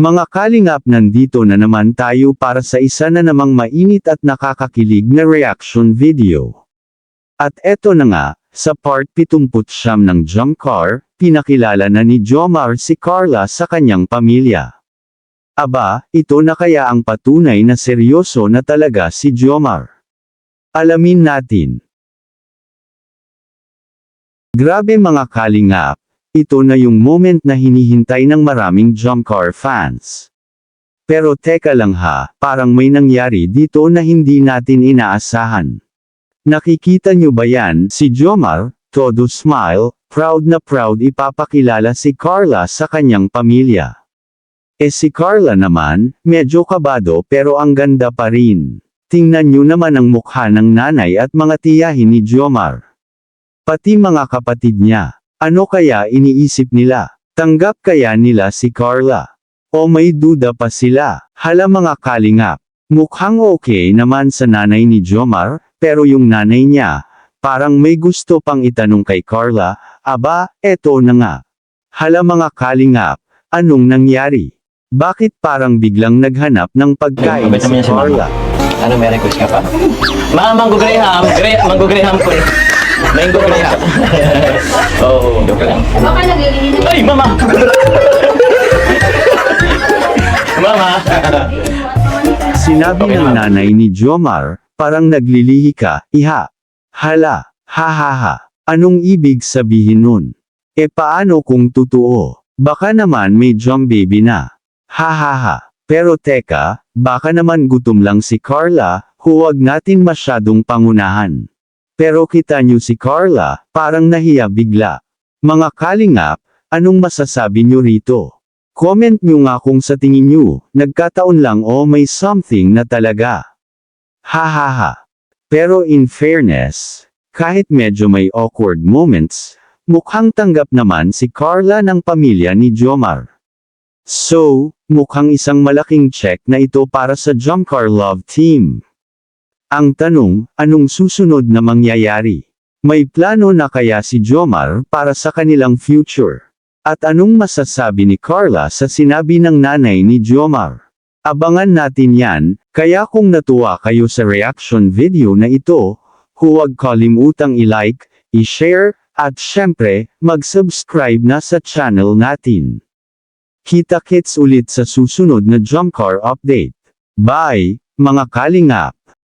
Mga kalingap, nandito na naman tayo para sa isa na namang mainit at nakakakilig na reaction video. At eto na nga, sa part 79 ng Jomcar, pinakilala na ni Jomar si Carla sa kanyang pamilya. Aba, ito na kaya ang patunay na seryoso na talaga si Jomar? Alamin natin. Grabe mga kalingap, ito na yung moment na hinihintay ng maraming Jomcar fans. Pero teka lang ha, parang may nangyari dito na hindi natin inaasahan. Nakikita nyo ba yan? Si Jomar, todo smile, proud na proud ipapakilala si Carla sa kanyang pamilya. Si Carla naman, medyo kabado pero ang ganda pa rin. Tingnan nyo naman ang mukha ng nanay at mga tiyahin ni Jomar. Pati mga kapatid niya. Ano kaya iniisip nila? Tanggap kaya nila si Carla? O may duda pa sila? Hala mga kalingap. Mukhang okay naman sa nanay ni Jomar, pero yung nanay niya, parang may gusto pang itanong kay Carla. Aba, eto na nga. Hala mga kalingap, anong nangyari? Bakit parang biglang naghanap ng pagkain si Carla? Ano, may request ka pa? Mango Graham! Mango Graham ko eh. Mango Graham. Oo, joke lang. Baka naglilihin. Ay, mama! Mama! Sinabi ng nanay ni Jomar, parang naglilihi ka, iha. Hala, ha ha ha. Anong ibig sabihin nun? Paano kung totoo? Baka naman may Jom baby na. Ha ha ha. Pero teka, baka naman gutom lang si Carla, huwag natin masyadong pangunahan. Pero kita nyo si Carla, parang nahiya bigla. Mga kalingap, anong masasabi nyo rito? Comment nyo nga kung sa tingin nyo, nagkataon lang o may something na talaga. Ha ha ha. Pero in fairness, kahit medyo may awkward moments, mukhang tanggap naman si Carla ng pamilya ni Jomar. So, mukhang isang malaking check na ito para sa Jomcar Love Team. Ang tanong, anong susunod na mangyayari? May plano na kaya si Jomar para sa kanilang future? At anong masasabi ni Carla sa sinabi ng nanay ni Jomar? Abangan natin yan, kaya kung natuwa kayo sa reaction video na ito, huwag kalimutang i-like, i-share, at syempre, mag-subscribe na sa channel natin. Kita-kits ulit sa susunod na Jomcar update. Bye, mga kalingap!